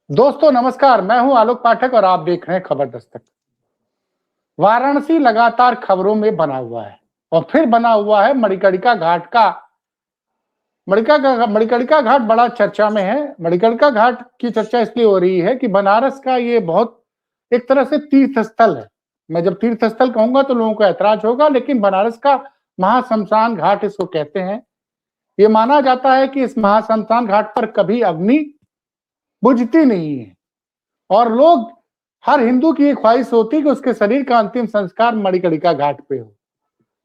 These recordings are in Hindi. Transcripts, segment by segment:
दोस्तों नमस्कार, मैं हूं आलोक पाठक और आप देख रहे हैं खबर दस्तक। वाराणसी लगातार खबरों में बना हुआ है और फिर बना हुआ है मणिकर्णिका घाट का। मणिकर्णिका घाट बड़ा चर्चा में है। मणिकर्णिका घाट की चर्चा इसलिए हो रही है कि बनारस का ये बहुत एक तरह से तीर्थ स्थल है। मैं जब तीर्थ स्थल कहूंगा तो लोगों को ऐतराज होगा, लेकिन बनारस का महाश्मशान घाट इसको कहते हैं। ये माना जाता है कि इस महाश्मशान घाट पर कभी अग्नि बुझती नहीं है और लोग हर हिंदू की ये ख्वाहिश होती है कि उसके शरीर का अंतिम संस्कार मणिकर्णिका घाट पे हो।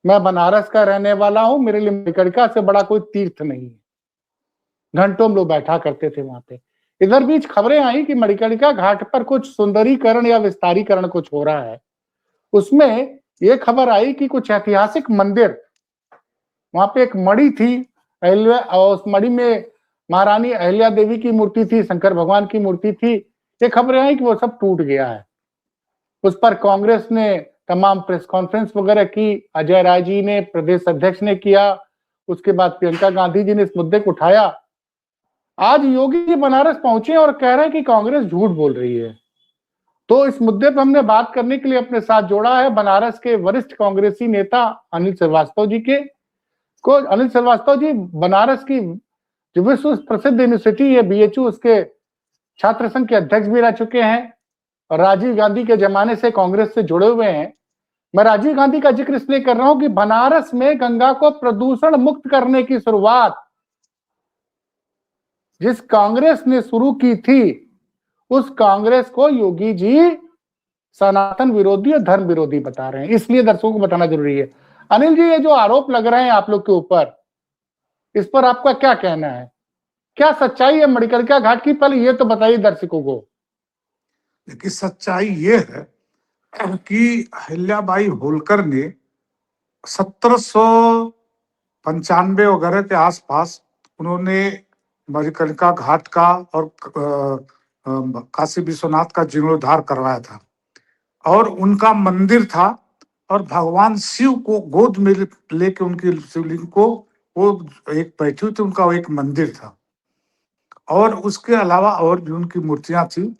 मैं बनारस का रहने वाला हूं, मेरे लिए मणिकर्णिका से बड़ा कोई तीर्थ नहीं है। घंटों हम लोग बैठा करते थे वहां पे। इधर बीच खबरें आई कि मणिकर्णिका घाट पर कुछ सुंदरीकरण या विस्तारीकरण कुछ हो रहा है। उसमें ये खबर आई कि कुछ ऐतिहासिक मंदिर, वहां पे एक मणि थी अहिल्या, और उस मणि में महारानी अहिल्या देवी की मूर्ति थी, शंकर भगवान की मूर्ति थी। ये खबरें आई कि वो सब टूट गया है। उस पर कांग्रेस ने तमाम प्रेस कॉन्फ्रेंस वगैरह की, अजय राय जी ने, प्रदेश अध्यक्ष ने किया, उसके बाद प्रियंका गांधी जी ने इस मुद्दे को उठाया। आज योगी जी बनारस पहुंचे और कह रहे हैं कि कांग्रेस झूठ बोल रही है। तो इस मुद्दे पर हमने बात करने के लिए अपने साथ जोड़ा है बनारस के वरिष्ठ कांग्रेसी नेता अनिल श्रीवास्तव जी को। अनिल श्रीवास्तव जी बनारस की जो विश्व प्रसिद्ध यूनिवर्सिटी है बीएचयू, उसके छात्र संघ के अध्यक्ष भी रह चुके हैं और राजीव गांधी के जमाने से कांग्रेस से जुड़े हुए हैं। मैं राजीव गांधी का जिक्र इसलिए कर रहा हूं कि बनारस में गंगा को प्रदूषण मुक्त करने की शुरुआत जिस कांग्रेस ने शुरू की थी, उस कांग्रेस को योगी जी सनातन विरोधी और धर्म विरोधी बता रहे हैं। इसलिए दर्शकों को बताना जरूरी है। अनिल जी, ये जो आरोप लग रहे हैं आप लोग के ऊपर, इस पर आपका क्या कहना है? क्या सच्चाई है मणिकर्णिका घाट की? पहले ये तो बताइए दर्शकों को। देखिए, सच्चाई ये है कि अहिल्याबाई होलकर ने 1795 वगैरह के आसपास उन्होंने मणिकर्णिका घाट का और काशी विश्वनाथ का जीर्णोद्धार करवाया था और उनका मंदिर था और भगवान शिव को गोद में लेके उनकी शिवलिंग को वो एक बैठी हुई थी, उनका एक मंदिर था और उसके अलावा और भी उनकी मूर्तियां थी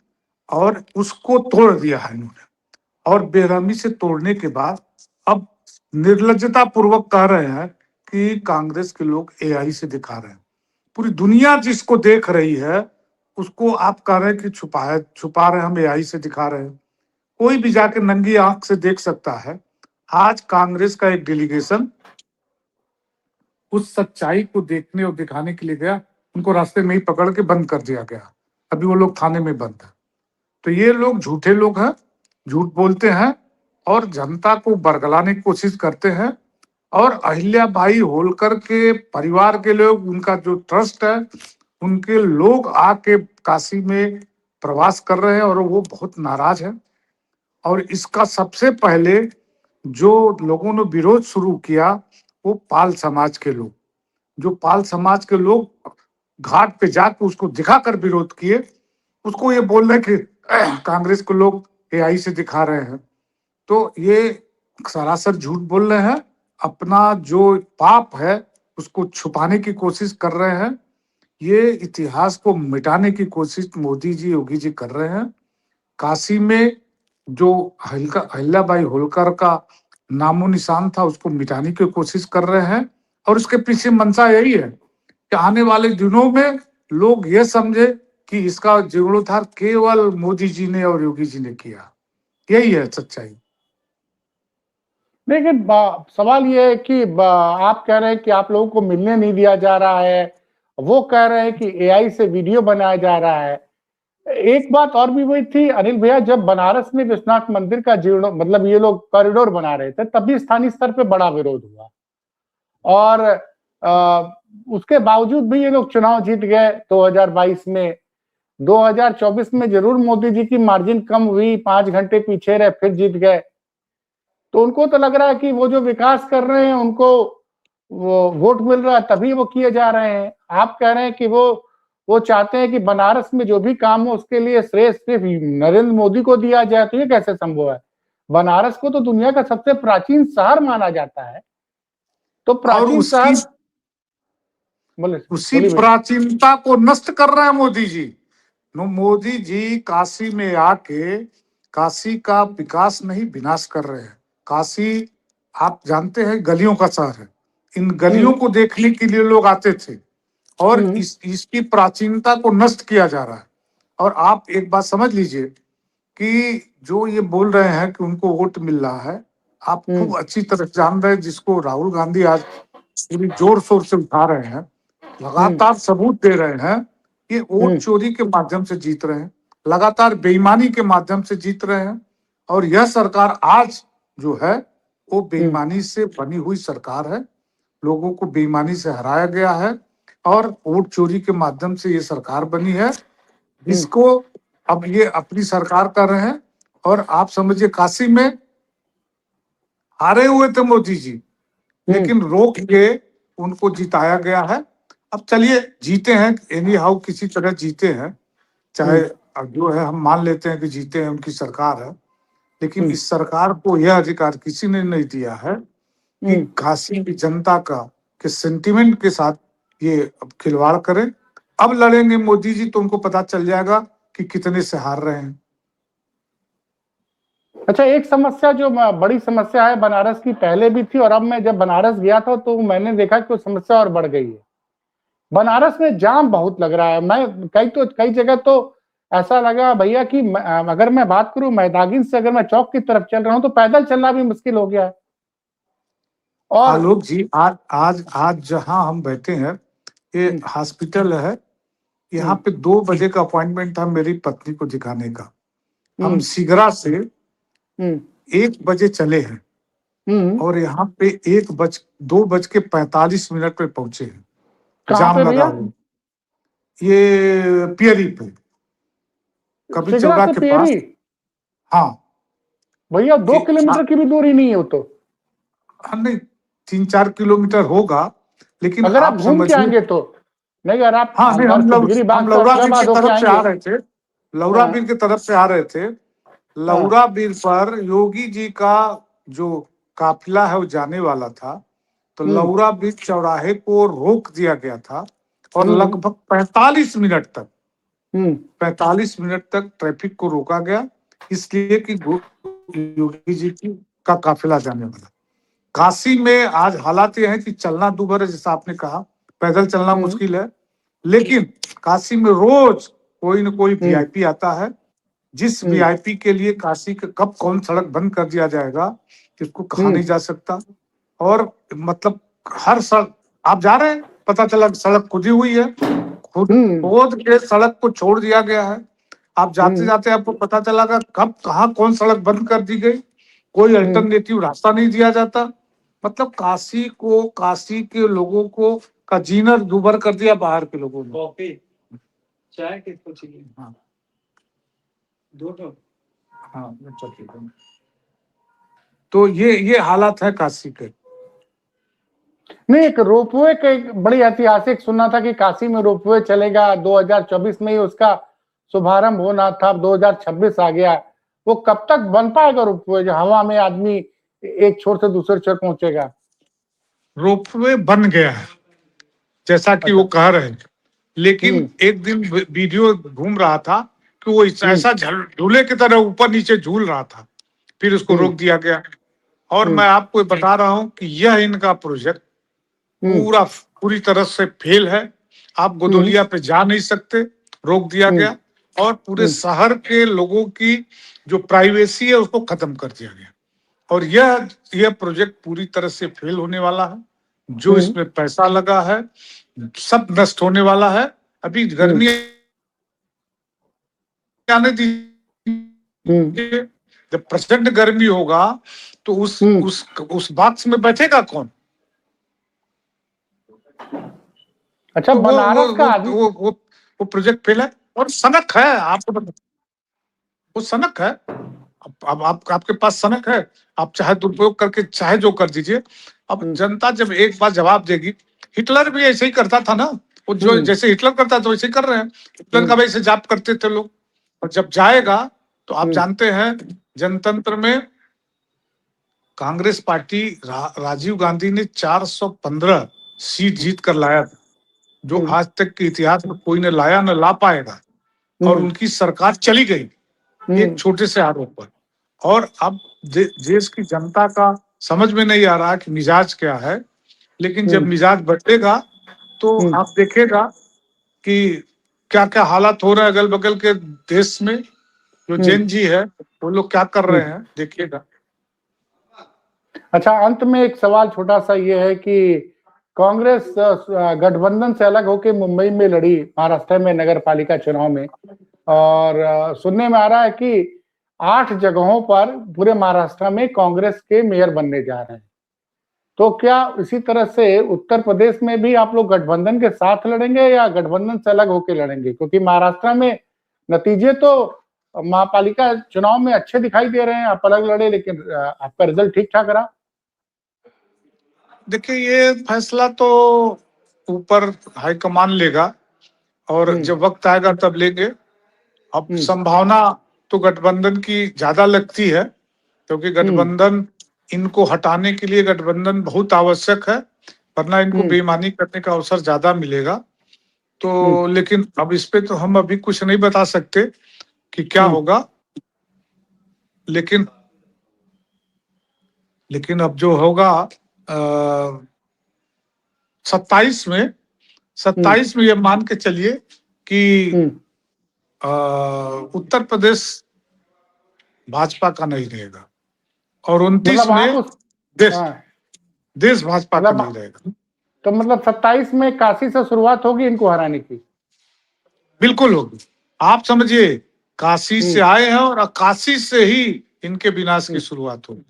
और उसको तोड़ दिया है इन्होंने। और बेरहमी से तोड़ने के बाद अब निर्लज्जता पूर्वक कह रहे हैं कि कांग्रेस के लोग एआई से दिखा रहे हैं। पूरी दुनिया जिसको देख रही है उसको आप कह रहे हैं कि छुपा रहे हैं, हम एआई से दिखा रहे हैं। कोई भी जाके नंगी आंख से देख सकता है। आज कांग्रेस का एक डेलीगेशन उस सच्चाई को देखने और दिखाने के लिए गया, उनको रास्ते में ही पकड़ के बंद कर दिया गया। अभी वो लोग थाने में बंद है। तो ये लोग झूठे लोग हैं, झूठ बोलते हैं और जनता को बरगलाने की कोशिश करते हैं। और अहिल्याबाई होलकर के परिवार के लोग, उनका जो ट्रस्ट है, उनके लोग आके काशी में प्रवास कर रहे हैं और वो बहुत नाराज है। और इसका सबसे पहले जो लोगों ने विरोध शुरू किया वो पाल समाज के लोग, जो पाल समाज के लोग घाट पे जाकर उसको दिखाकर विरोध किए। उसको ये बोल रहे कि कांग्रेस को लोग एआई से दिखा रहे हैं। तो ये सरासर झूठ बोल रहे हैं। अपना जो पाप है उसको छुपाने की कोशिश कर रहे हैं। ये इतिहास को मिटाने की कोशिश मोदी जी, योगी जी कर रहे हैं। काशी में जो अहिल्याबाई होलकर का नामो निशान था उसको मिटाने की कोशिश कर रहे हैं और उसके पीछे मंशा यही है कि आने वाले दिनों में लोग ये समझे कि इसका जीर्णोद्धार केवल मोदी जी ने और योगी जी ने किया। यही है सच्चाई। लेकिन सवाल ये है कि आप कह रहे हैं कि आप लोगों को मिलने नहीं दिया जा रहा है, वो कह रहे हैं कि एआई से वीडियो बनाया जा रहा है। एक बात और भी हुई थी अनिल भैया, जब बनारस में विश्वनाथ मंदिर का जीर्ण मतलब ये लोग कॉरिडोर बना रहे थे, तब भी स्थानीय स्तर पे बड़ा विरोध हुआ और उसके बावजूद भी ये लोग चुनाव जीत गए 2022 में। 2024 में जरूर मोदी जी की मार्जिन कम हुई, 5 घंटे पीछे रहे, फिर जीत गए। तो उनको तो लग रहा है कि वो जो विकास कर रहे हैं उनको वो वोट मिल रहा है तभी वो किए जा रहे हैं। आप कह रहे हैं कि वो चाहते हैं कि बनारस में जो भी काम हो उसके लिए श्रेय सिर्फ नरेंद्र मोदी को दिया जाए। तो ये कैसे संभव है? बनारस को तो दुनिया का सबसे प्राचीन शहर माना जाता है। तो प्राचीन शहर उसी प्राचीनता को नष्ट कर रहे हैं मोदी जी। मोदी जी काशी में आके काशी का विकास नहीं विनाश कर रहे हैं। काशी आप जानते हैं गलियों का शहर है। इन गलियों को देखने के लिए लोग आते थे और इसकी प्राचीनता को नष्ट किया जा रहा है। और आप एक बात समझ लीजिए कि जो ये बोल रहे हैं कि उनको वोट मिल रहा है, आप खूब अच्छी तरह जान रहे हैं, जिसको राहुल गांधी आज पूरी जोर शोर से उठा रहे हैं, लगातार सबूत दे रहे हैं कि वोट चोरी के माध्यम से जीत रहे हैं, लगातार बेईमानी के माध्यम से जीत रहे हैं। और यह सरकार आज जो है वो बेईमानी से बनी हुई सरकार है। लोगों को बेईमानी से हराया गया है और वोट चोरी के माध्यम से ये सरकार बनी है, जिसको अब ये अपनी सरकार कर रहे हैं। और आप समझिए काशी में हारे हुए थे मोदी जी, लेकिन रोक के उनको जिताया गया है। अब चलिए जीते हैं, एनी हाउ किसी तरह जीते हैं, चाहे अब जो है हम मान लेते हैं कि जीते हैं, उनकी सरकार है। लेकिन इस सरकार को यह अधिकार किसी ने नहीं दिया है कि काशी की जनता का के सेंटिमेंट के साथ ये अब खिलवाड़ करें। अब लड़ेंगे मोदी जी तो उनको पता चल जाएगा कि कितने से हार रहे हैं। अच्छा, एक समस्या जो बड़ी समस्या है बनारस की, पहले भी थी और अब मैं जब बनारस गया था तो मैंने देखा कि वो समस्या और बढ़ गई है। बनारस में जाम बहुत लग रहा है। मैं कई जगह तो ऐसा लगा भैया कि अगर मैं बात करूं मैदागिन से, अगर मैं चौक की तरफ चल रहा हूं तो पैदल चलना भी मुश्किल हो गया है। और आलोक जी, आज जहां हम बैठे हैं ये हॉस्पिटल है, यहाँ पे 2 बजे का अपॉइंटमेंट था मेरी पत्नी को दिखाने का। हम सिगरा से 1 बजे चले हैं और यहाँ पे 2:45 पे पहुंचे हैं। जाम लगा हुआ ये पियरी पे, कभी चौरा के पास। हाँ भैया 2 किलोमीटर की भी दूरी नहीं है वो तो। हाँ नहीं, 3-4 किलोमीटर होगा, लेकिन अगर आप घूम के आएंगे तो नहीं। अगर आप हम लौराबीर की तरफ से आ रहे थे, लौराबीर की तरफ से आ रहे थे। लौराबीर पर योगी जी का जो काफिला है वो जाने वाला था, तो लौराबीर चौराहे को रोक दिया गया था और लगभग 45 मिनट तक ट्रैफिक को रोका गया, इसलिए कि योगी जी का काफिला जाने वाला। काशी में आज हालात ये है कि चलना दूभर है, जैसा आपने कहा, पैदल चलना मुश्किल है। लेकिन काशी में रोज कोई न कोई वीआईपी आता है, जिस वीआईपी के लिए काशी का कब कौन सड़क बंद कर दिया जाएगा इसको कहा नहीं जा सकता। और मतलब हर सड़क आप जा रहे हैं, पता चला सड़क खुदी हुई है, खोद के सड़क को छोड़ दिया गया है। आप जाते जाते आपको पता चला कब कहाँ कौन सड़क बंद कर दी गई, कोई अल्टरनेटिव रास्ता नहीं दिया जाता। मतलब काशी के लोगों को का जीना दूभर कर दिया बाहर के लोगों ने। चाय किसको चाहिए? हाँ 2 हाँ। तो ये हालात है काशी के। नहीं, एक रोपवे का एक बड़ी ऐतिहासिक सुना था कि काशी में रोपवे चलेगा, 2024 में ही उसका शुभारंभ होना था, 2026 आ गया। वो कब तक बन पाएगा रोपवे जो हवा में आदमी एक छोर से दूसरे छोर पहुंचेगा? रोपवे बन गया है जैसा कि वो कह रहे हैं, लेकिन एक दिन वीडियो घूम रहा था कि वो ऐसा झूले की तरह ऊपर नीचे झूल रहा था, फिर उसको रोक दिया गया। और मैं आपको बता रहा हूं कि यह इनका प्रोजेक्ट पूरी तरह से फेल है। आप गोदोलिया पे जा नहीं सकते, रोक दिया गया। और पूरे शहर के लोगों की जो प्राइवेसी है उसको खत्म कर दिया गया। और यह प्रोजेक्ट पूरी तरह से फेल होने वाला है। जो इसमें पैसा लगा है सब नष्ट होने वाला है। अभी गर्मी आने दीजिए, जब प्रचंड गर्मी होगा तो उस बॉक्स में बैठेगा कौन? अच्छा, तो बनारस का वो प्रोजेक्ट फेल है। और सनक है, आपको वो सनक है। अब आपके पास सनक है, आप चाहे दुरुपयोग करके चाहे जो कर दीजिए। अब जनता जब एक बार जवाब देगी, हिटलर भी ऐसे ही करता था ना, वो जो जैसे हिटलर करता था वैसे कर रहे हैं। हिटलर का वैसे जाप करते थे लोग। और जब जाएगा तो आप जानते हैं जनतंत्र में कांग्रेस पार्टी राजीव गांधी ने 415 सीट जीत कर लाया था, जो आज तक के इतिहास में कोई ने लाया न ला पाएगा। और उनकी सरकार चली गई एक छोटे से आरोप पर। और अब देश की जनता का समझ में नहीं आ रहा कि मिजाज क्या है, लेकिन जब मिजाज बदलेगा तो आप देखिएगा कि क्या क्या हालात हो रहे हैं अगल बगल के देश में। जो जैन जी है वो लोग क्या कर रहे हैं देखिएगा। अच्छा, अंत में एक सवाल छोटा सा ये है कि कांग्रेस गठबंधन से अलग होकर मुंबई में लड़ी महाराष्ट्र में नगर पालिका चुनाव में, और सुनने में आ रहा है कि 8 जगहों पर पूरे महाराष्ट्र में कांग्रेस के मेयर बनने जा रहे हैं। तो क्या इसी तरह से उत्तर प्रदेश में भी आप लोग गठबंधन के साथ लड़ेंगे या गठबंधन से अलग होकर लड़ेंगे? क्योंकि महाराष्ट्र में नतीजे तो महापालिका चुनाव में अच्छे दिखाई दे रहे हैं, आप अलग लड़े लेकिन आपका रिजल्ट ठीक ठाक रहा। देखिए, ये फैसला तो ऊपर हाईकमान लेगा और जब वक्त आएगा तब लेंगे। अब संभावना तो गठबंधन की ज्यादा लगती है, क्योंकि गठबंधन इनको हटाने के लिए गठबंधन बहुत आवश्यक है, वरना इनको बेईमानी करने का अवसर ज्यादा मिलेगा। तो लेकिन अब इस पे तो हम अभी कुछ नहीं बता सकते कि क्या होगा, लेकिन अब जो होगा 27 में ये मान के चलिए कि उत्तर प्रदेश भाजपा का नहीं रहेगा और 29 में देश भाजपा का नहीं रहेगा। तो मतलब 27 में काशी से शुरुआत होगी इनको हराने की? बिल्कुल होगी। आप समझिए, काशी से आए हैं और काशी से ही इनके विनाश की शुरुआत होगी।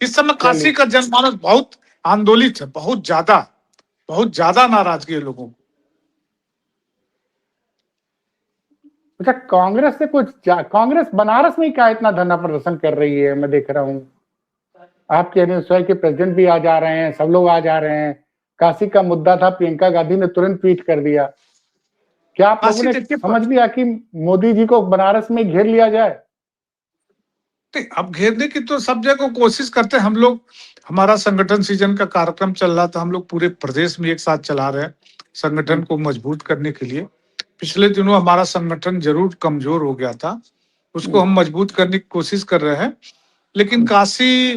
इस समय काशी का जनमानस बहुत आंदोलित है, बहुत ज्यादा नाराजगी है लोगों को। अच्छा, कांग्रेस से कांग्रेस बनारस में क्या इतना धरना प्रदर्शन कर रही है? मैं देख रहा हूँ आपके एनएसयूआई के प्रेसिडेंट भी आ जा रहे हैं, सब लोग आ जा रहे हैं। काशी का मुद्दा था, प्रियंका गांधी ने तुरंत ट्वीट कर दिया। क्या आप लोगों ने समझ लिया कि मोदी जी को बनारस में घेर लिया जाए? अब घेरने की तो सब जगह कोशिश करते हैं हम लोग। हमारा संगठन सीजन का कार्यक्रम चल रहा था, हम लोग पूरे प्रदेश में एक साथ चला रहे हैं संगठन को मजबूत करने के लिए। पिछले दिनों हमारा संगठन जरूर कमजोर हो गया था, उसको हम मजबूत करने की कोशिश कर रहे हैं। लेकिन काशी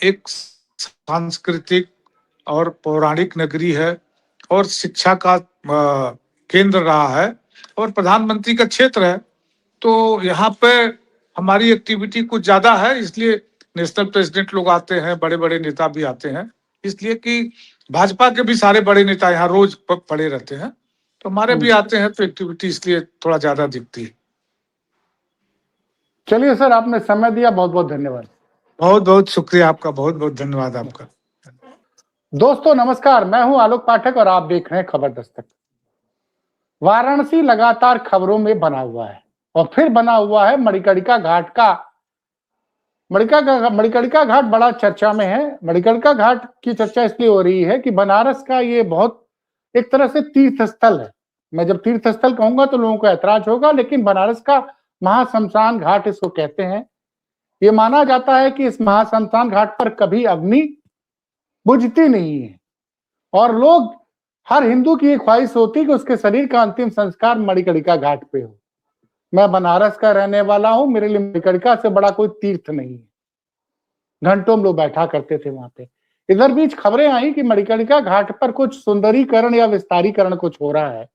एक सांस्कृतिक और पौराणिक नगरी है और शिक्षा का केंद्र रहा है और प्रधानमंत्री का क्षेत्र है, तो यहाँ पे हमारी एक्टिविटी कुछ ज्यादा है, इसलिए नेशनल प्रेसिडेंट लोग आते हैं, बड़े बड़े नेता भी आते हैं, इसलिए कि भाजपा के भी सारे बड़े नेता यहाँ रोज पड़े रहते हैं, तो हमारे भी आते हैं, तो एक्टिविटी इसलिए थोड़ा ज्यादा दिखती है। चलिए सर, आपने समय दिया, बहुत बहुत धन्यवाद। बहुत बहुत शुक्रिया आपका, बहुत बहुत धन्यवाद आपका। दोस्तों नमस्कार, मैं हूं आलोक पाठक और आप देख रहे हैं खबर दस्तक। वाराणसी लगातार खबरों में बना हुआ है और फिर बना हुआ है मणिकर्णिका घाट का। मणिकर्णिका घाट बड़ा चर्चा में है। मणिकर्णिका घाट की चर्चा इसलिए हो रही है कि बनारस का ये बहुत एक तरह से तीर्थ स्थल है। मैं जब तीर्थ स्थल कहूंगा तो लोगों को ऐतराज होगा, लेकिन बनारस का महाशमशान घाट इसको कहते हैं। ये माना जाता है कि इस महाशमशान घाट पर कभी अग्नि बुझती नहीं है और लोग, हर हिंदू की एक ख्वाहिश होती कि उसके शरीर का अंतिम संस्कार मणिकर्णिका घाट पे हो। मैं बनारस का रहने वाला हूं, मेरे लिए मणिकर्णिका से बड़ा कोई तीर्थ नहीं है। घंटों लोग बैठा करते थे वहां पे। इधर बीच खबरें आई कि मणिकर्णिका घाट पर कुछ सुंदरीकरण या विस्तारीकरण कुछ हो रहा है।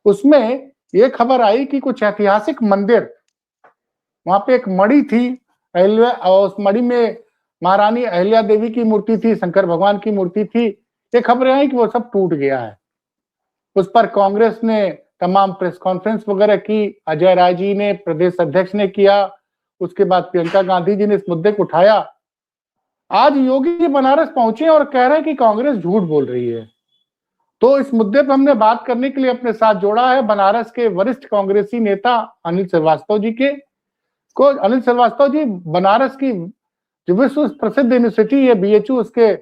उसमें ये खबर आई कि कुछ ऐतिहासिक मंदिर, वहां पे एक मणि थी अहिल्या, और उस मणि में महारानी अहिल्या देवी की मूर्ति थी, शंकर भगवान की मूर्ति थी। ये खबरें आई कि वो सब टूट गया है। उस पर कांग्रेस ने तमाम प्रेस कॉन्फ्रेंस वगैरह की, अजय राय जी ने, प्रदेश अध्यक्ष ने किया, उसके बाद प्रियंका गांधी जी ने इस मुद्दे को उठाया। आज योगी जी बनारस पहुंचे और कह रहे हैं कि कांग्रेस झूठ बोल रही है। तो इस मुद्दे पर हमने बात करने के लिए अपने साथ जोड़ा है बनारस के वरिष्ठ कांग्रेसी नेता अनिल श्रीवास्तव जी को। अनिल श्रीवास्तव जी बनारस की जो विश्व प्रसिद्ध यूनिवर्सिटी है बीएचयू, उसके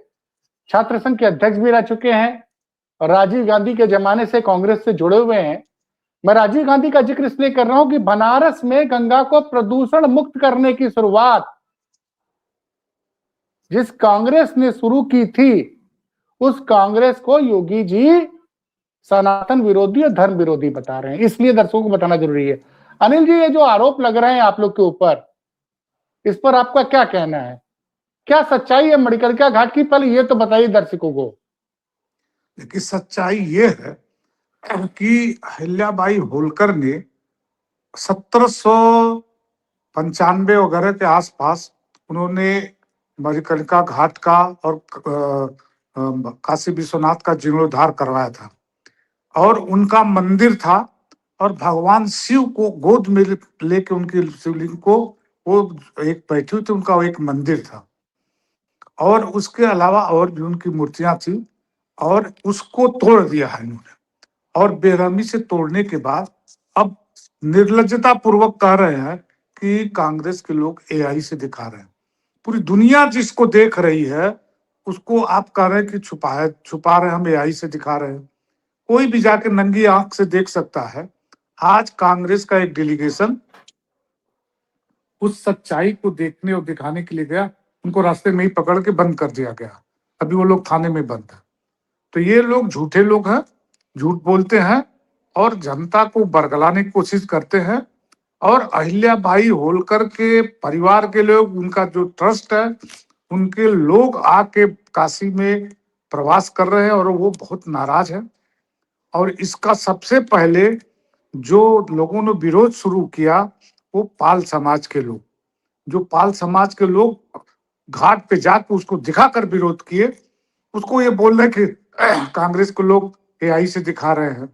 छात्र संघ के अध्यक्ष भी रह चुके हैं और राजीव गांधी के जमाने से कांग्रेस से जुड़े हुए हैं। मैं राजीव गांधी का जिक्र इसलिए कर रहा हूं कि बनारस में गंगा को प्रदूषण मुक्त करने की शुरुआत जिस कांग्रेस ने शुरू की थी, उस कांग्रेस को योगी जी सनातन विरोधी और धर्म विरोधी बता रहे हैं, इसलिए दर्शकों को बताना जरूरी है। अनिल जी, ये जो आरोप लग रहे हैं आप लोग के ऊपर, इस पर आपका क्या कहना है? क्या सच्चाई है मणिकर्णिका घाट की? पहले ये तो बताइए दर्शकों को। देखिए, सच्चाई ये है कि अहिल्याबाई होलकर ने 1795 वगैरह के आसपास उन्होंने मणिकर्णिका घाट का और काशी विश्वनाथ का जीर्णोद्धार करवाया था। और उनका मंदिर था, और भगवान शिव को गोद में लेके उनकी शिवलिंग को वो एक बैठी हुई थी, उनका वो एक मंदिर था। और उसके अलावा और भी उनकी मूर्तियां थी, और उसको तोड़ दिया है इन्होंने। और बेरहमी से तोड़ने के बाद अब निर्लज्जता पूर्वक कह रहे हैं कि कांग्रेस के लोग एआई से दिखा रहे हैं। पूरी दुनिया जिसको देख रही है उसको आप कह रहे हैं कि छुपा रहे हैं, हम एआई से दिखा रहे हैं। कोई भी जाके नंगी आंख से देख सकता है। आज कांग्रेस का एक डेलीगेशन उस सच्चाई को देखने और दिखाने के लिए गया, उनको रास्ते में ही पकड़ के बंद कर दिया गया। अभी वो लोग थाने में बंद है। तो ये लोग झूठे लोग हैं, झूठ बोलते हैं और जनता को बरगलाने की कोशिश करते हैं। और अहिल्याबाई होलकर के परिवार के लोग, उनका जो ट्रस्ट है, उनके लोग आके काशी में प्रवास कर रहे हैं और वो बहुत नाराज है। और इसका सबसे पहले जो लोगों ने विरोध शुरू किया वो पाल समाज के लोग, जो पाल समाज के लोग घाट पे जाकर उसको दिखाकर विरोध किए। उसको ये बोल रहे कि कांग्रेस के लोग एआई से दिखा रहे हैं।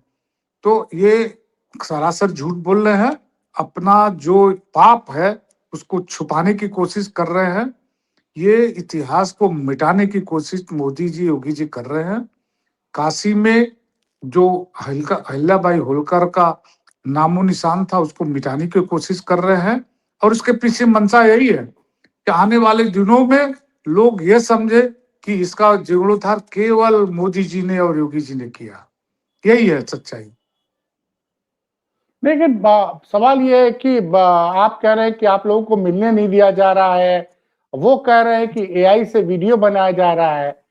तो ये सरासर झूठ बोल रहे हैं। अपना जो पाप है उसको छुपाने की कोशिश कर रहे हैं। ये इतिहास को मिटाने की कोशिश मोदी जी, योगी जी कर रहे हैं। काशी में जो अहिल्याबाई होलकर का नामो निशान था उसको मिटाने की कोशिश कर रहे हैं। और उसके पीछे मंशा यही है कि आने वाले दिनों में लोग ये समझे कि इसका जीर्णोद्धार केवल मोदी जी ने और योगी जी ने किया। यही है सच्चाई। लेकिन सवाल ये है कि आप कह रहे हैं कि आप लोगों को मिलने नहीं दिया जा रहा है, वो कह रहे हैं कि एआई से वीडियो बनाया जा रहा है।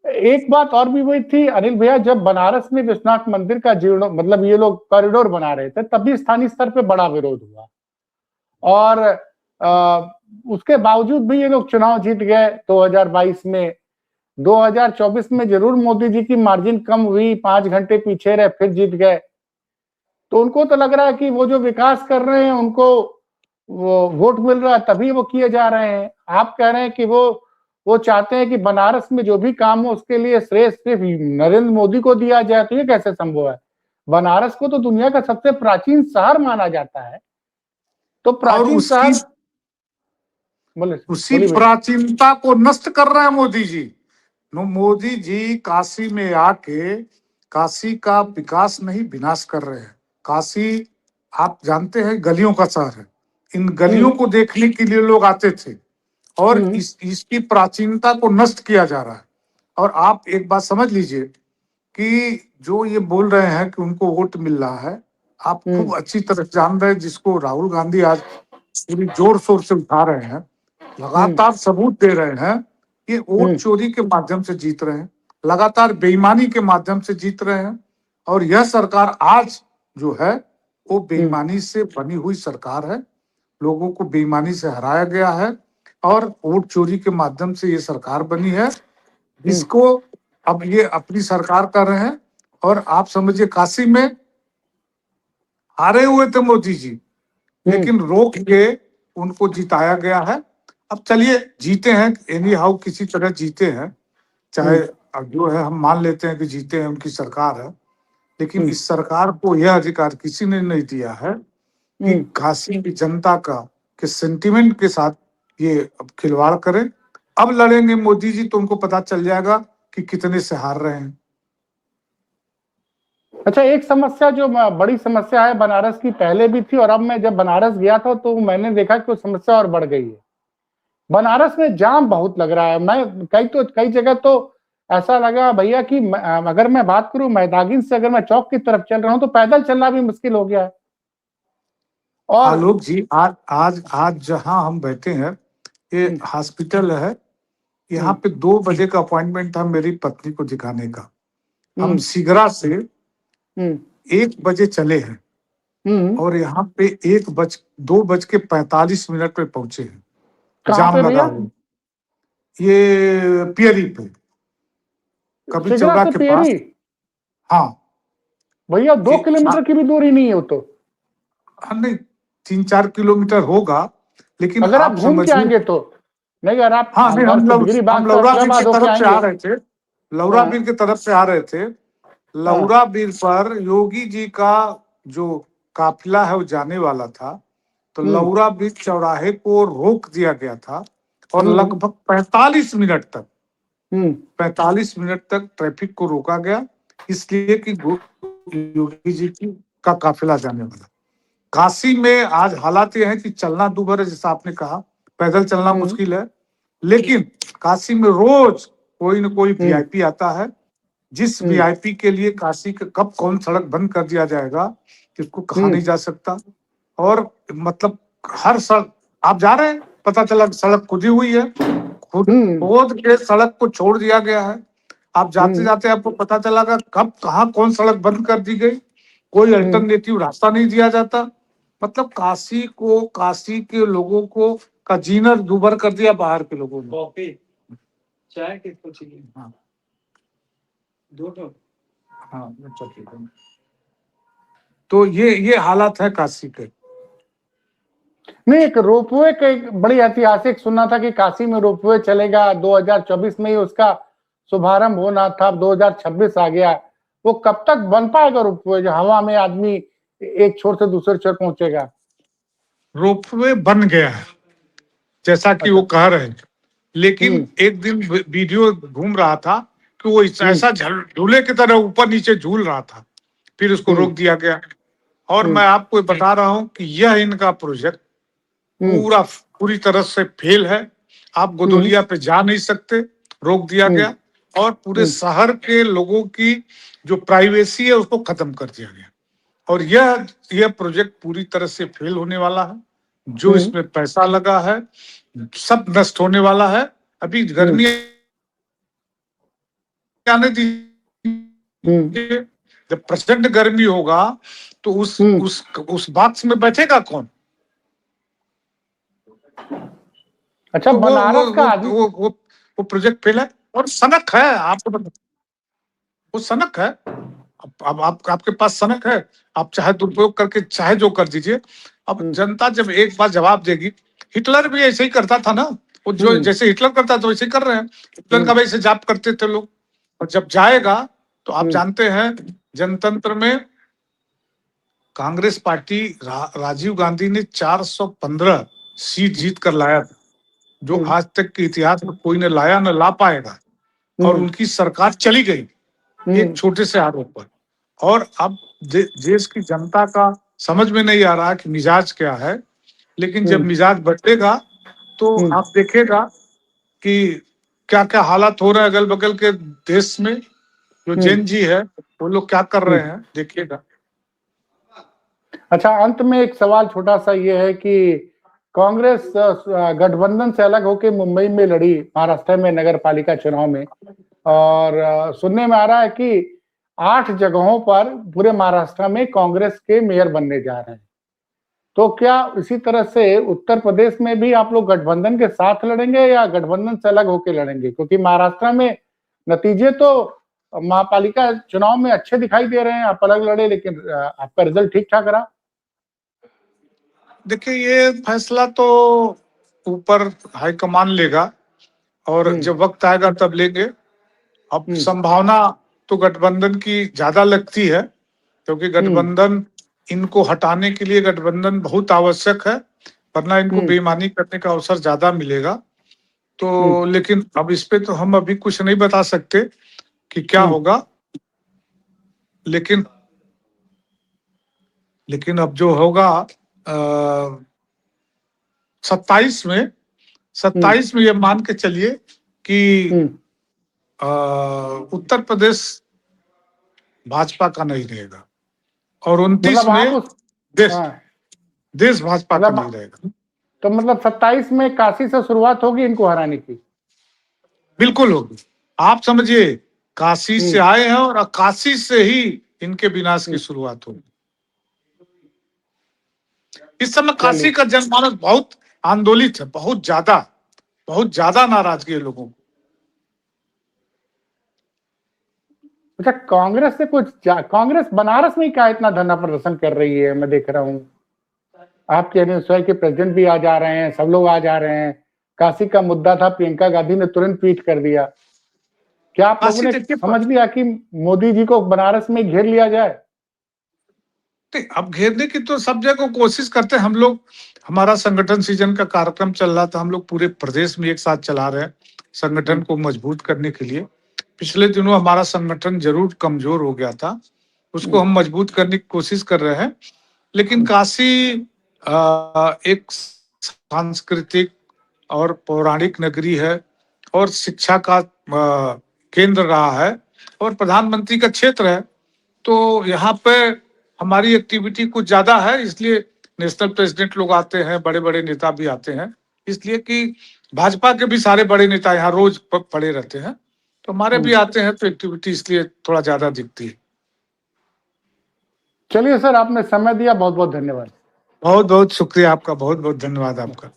एक बात और भी हुई थी अनिल भैया, जब बनारस में विश्वनाथ मंदिर का जीर्ण मतलब ये लोग कॉरिडोर बना रहे थे, तभी स्थानीय स्तर पे बड़ा विरोध हुआ। और उसके बावजूद भी ये लोग चुनाव जीत गए 2022 में। 2024 में जरूर मोदी जी की मार्जिन कम हुई, 5 घंटे पीछे रहे, फिर जीत गए। तो उनको तो लग रहा है कि वो जो विकास कर रहे हैं उनको वो वोट मिल रहा है, तभी वो किए जा रहे हैं। आप कह रहे हैं कि वो चाहते हैं कि बनारस में जो भी काम हो उसके लिए श्रेय सिर्फ नरेंद्र मोदी को दिया जाए। तो ये कैसे संभव है? बनारस को तो दुनिया का सबसे प्राचीन शहर माना जाता है। तो प्राचीन शहर उसी प्राचीनता को नष्ट कर रहे हैं मोदी जी। मोदी जी काशी में आके काशी का विकास नहीं, विनाश कर रहे हैं। काशी आप जानते हैं गलियों का शहर है। इन गलियों को देखने के लिए लोग आते थे, और इसकी प्राचीनता को नष्ट किया जा रहा है। और आप एक बात समझ लीजिए कि जो ये बोल रहे हैं कि उनको वोट मिल रहा है, आप खूब अच्छी तरह जान रहे हैं, जिसको राहुल गांधी आज पूरी जोर शोर से उठा रहे हैं, लगातार सबूत दे रहे हैं कि वोट चोरी के माध्यम से जीत रहे हैं, लगातार बेईमानी के माध्यम से जीत रहे हैं। और यह सरकार आज जो है वो बेईमानी से बनी हुई सरकार है। लोगों को बेईमानी से हराया गया है और वोट चोरी के माध्यम से ये सरकार बनी है, जिसको अब ये अपनी सरकार कर रहे हैं। और आप समझिए काशी में हारे हुए थे मोदी जी, लेकिन रोक के उनको जिताया गया है। अब चलिए जीते हैं, एनी हाउ किसी तरह जीते हैं, चाहे अब जो है हम मान लेते हैं कि जीते हैं, उनकी सरकार है। लेकिन इस सरकार को यह अधिकार किसी ने नहीं दिया है कि काशी की जनता का के सेंटिमेंट के साथ ये अब खिलवाड़ करें। अब लड़ेंगे मोदी जी तो उनको पता चल जाएगा कि कितने से हार रहे हैं। अच्छा, एक समस्या जो बड़ी समस्या है बनारस की, पहले भी थी और अब मैं जब बनारस गया था तो मैंने देखा कि वो समस्या और बढ़ गई है। बनारस में जाम बहुत लग रहा है। मैं कई जगह तो ऐसा लगा भैया कि अगर मैं बात करूं मैदागिन से, अगर मैं चौक की तरफ चल रहा हूं तो पैदल चलना भी मुश्किल हो गया है। और आलोक जी, आज जहां हम बैठे हैं ये हॉस्पिटल है। यहाँ पे 2 बजे का अपॉइंटमेंट था मेरी पत्नी को दिखाने का। हम सिगरा से 1 बजे चले हैं और यहाँ पे 2:45 पे पहुंचे हैं। कहाँ जाम पे लगा भैया? हुआ, ये पियरी पे, कबीर सिगरा चौराहा से के पास। पेरी? हाँ भैया 2 ये किलोमीटर की भी दूरी नहीं है वो तो। हाँ, नहीं 3-4 किलोमीटर होगा, लेकिन अगर आप आप घूम के समझिए। आएंगे तो नहीं, अगर आप हाँ नहीं, घर से डिगरी बाग हम से लौरा बीर औरंगाबाद की होके तरफ से आ आएंगे। रहे थे, लौरा हाँ बीर की तरफ से आ रहे थे। हाँ लौरा बीर पर योगी जी का जो काफिला है वो जाने वाला था, तो लौरा बीर चौराहे को रोक दिया गया था और लगभग 45 मिनट तक 45 मिनट तक ट्रैफिक को रोका गया, इसलिए कि योगी जी की का काफिला जाने वाला। काशी में आज हालात ये है कि चलना दूभर है, जैसा आपने कहा, पैदल चलना मुश्किल है, लेकिन काशी में रोज कोई न कोई वीआईपी आता है, जिस वीआईपी के लिए काशी का कब कौन सड़क बंद कर दिया जाएगा इसको कहा नहीं जा सकता। और मतलब हर सड़क आप जा रहे हैं, पता चला सड़क खुदी हुई है, खोद के सड़क को छोड़ दिया गया है। आप जाते जाते आपको पता चला कब कहाँ कौन सड़क बंद कर दी गई, कोई अल्टरनेटिव रास्ता नहीं दिया जाता। मतलब काशी के लोगों को का जीना दूभर कर दिया बाहर के लोगों ने। चाय किसको चाहिए? हाँ 2 हाँ, तो ये हालात है काशी के। नहीं, एक रोपवे का एक बड़ी ऐतिहासिक सुनना था कि काशी में रोपवे चलेगा, 2024 में ही उसका शुभारंभ होना था, 2026 आ गया। वो कब तक बन पाएगा रोपवे, जो हवा में आदमी एक छोर से दूसरे छोर पहुंचेगा? रोपवे बन गया है जैसा कि वो कह रहे हैं, लेकिन एक दिन वीडियो घूम रहा था कि वो ऐसा झूले की तरह ऊपर नीचे झूल रहा था, फिर उसको रोक दिया गया। और मैं आपको बता रहा हूं कि यह इनका प्रोजेक्ट पूरी तरह से फेल है। आप गोदोलिया पे जा नहीं सकते, रोक दिया गया, और पूरे शहर के लोगों की जो प्राइवेसी है उसको खत्म कर दिया गया। और यह प्रोजेक्ट पूरी तरह से फेल होने वाला है। जो इसमें पैसा लगा है सब नष्ट होने वाला है। अभी गर्मी आने दीजिए, जब प्रचंड गर्मी होगा तो उस बॉक्स में बैठेगा कौन? अच्छा, तो बनारस का आदमी वो प्रोजेक्ट फेल है और सनक है। आपको वो सनक है। अब आपके पास सनक है, आप चाहे दुरुपयोग करके चाहे जो कर दीजिए। अब जनता जब एक बार जवाब देगी, हिटलर भी ऐसे ही करता था ना, वो जो जैसे हिटलर करता था वैसे ही कर रहे हैं। हिटलर का वैसे जाप करते थे लोग, और जब जाएगा तो आप जानते हैं जनतंत्र में कांग्रेस पार्टी राजीव गांधी ने 415 सीट जीत कर लाया था, जो आज तक के इतिहास में कोई ने लाया न ला पाएगा। और उनकी सरकार चली गई एक छोटे से आरोप पर। और अब देश की जनता का समझ में नहीं आ रहा कि मिजाज क्या है, लेकिन जब मिजाज बदलेगा तो आप देखेगा कि क्या क्या हालात हो रहे हैं अगल बगल के देश में। जो जैन जी है वो लोग क्या कर रहे हैं देखिएगा। अच्छा, अंत में एक सवाल छोटा सा ये है कि कांग्रेस गठबंधन से अलग होकर मुंबई में लड़ी महाराष्ट्र में नगर पालिका चुनाव में, और सुनने में आ रहा है कि 8 जगहों पर पूरे महाराष्ट्र में कांग्रेस के मेयर बनने जा रहे हैं। तो क्या इसी तरह से उत्तर प्रदेश में भी आप लोग गठबंधन के साथ लड़ेंगे या गठबंधन से अलग होकर लड़ेंगे? क्योंकि महाराष्ट्र में नतीजे तो महापालिका चुनाव में अच्छे दिखाई दे रहे हैं, आप अलग लड़े लेकिन आपका रिजल्ट ठीक ठाक रहा। देखिए, ये फैसला तो ऊपर हाईकमान लेगा, और जब वक्त आएगा तब लेंगे। अब संभावना तो गठबंधन की ज्यादा लगती है, क्योंकि गठबंधन इनको हटाने के लिए गठबंधन बहुत आवश्यक है, वरना इनको बेईमानी करने का अवसर ज्यादा मिलेगा। तो लेकिन अब इस पे तो हम अभी कुछ नहीं बता सकते कि क्या होगा। लेकिन अब जो होगा 27 में ये मान के चलिए कि उत्तर प्रदेश भाजपा का नहीं रहेगा, और 29 में देश भाजपा का नहीं रहेगा। तो मतलब 27 में काशी से शुरुआत होगी इनको हराने की? बिल्कुल होगी। आप समझिए, काशी से आए हैं और काशी से ही इनके विनाश की शुरुआत होगी। इस समय काशी का जनमानस बहुत आंदोलित है, बहुत ज्यादा नाराजगी है लोगों को। अच्छा, कांग्रेस से कांग्रेस बनारस में क्या इतना धरना प्रदर्शन कर रही है? मैं देख रहा हूँ आपके एनएसयूआई के प्रेसिडेंट भी आ जा रहे हैं, सब लोग आ जा रहे हैं। काशी का मुद्दा था, प्रियंका गांधी ने तुरंत ट्वीट कर दिया। क्या आप लोगों ने समझ लिया कि मोदी जी को बनारस में घेर लिया जाए? अब घेरने की तो सब जगह कोशिश करते हैं हम लोग। हमारा संगठन सीजन का कार्यक्रम चल रहा था, हम लोग पूरे प्रदेश में एक साथ चला रहे हैं संगठन को मजबूत करने के लिए। पिछले दिनों हमारा संगठन जरूर कमजोर हो गया था, उसको हम मजबूत करने की कोशिश कर रहे हैं। लेकिन काशी एक सांस्कृतिक और पौराणिक नगरी है और शिक्षा का केंद्र रहा है और प्रधानमंत्री का क्षेत्र है, तो यहाँ पे हमारी एक्टिविटी कुछ ज्यादा है, इसलिए नेशनल प्रेसिडेंट लोग आते हैं, बड़े बड़े नेता भी आते हैं, इसलिए कि भाजपा के भी सारे बड़े नेता यहाँ रोज पड़े रहते हैं, तो हमारे भी आते हैं, तो एक्टिविटी इसलिए थोड़ा ज्यादा दिखती है। चलिए सर, आपने समय दिया, बहुत बहुत धन्यवाद। बहुत बहुत शुक्रिया आपका, बहुत बहुत धन्यवाद आपका।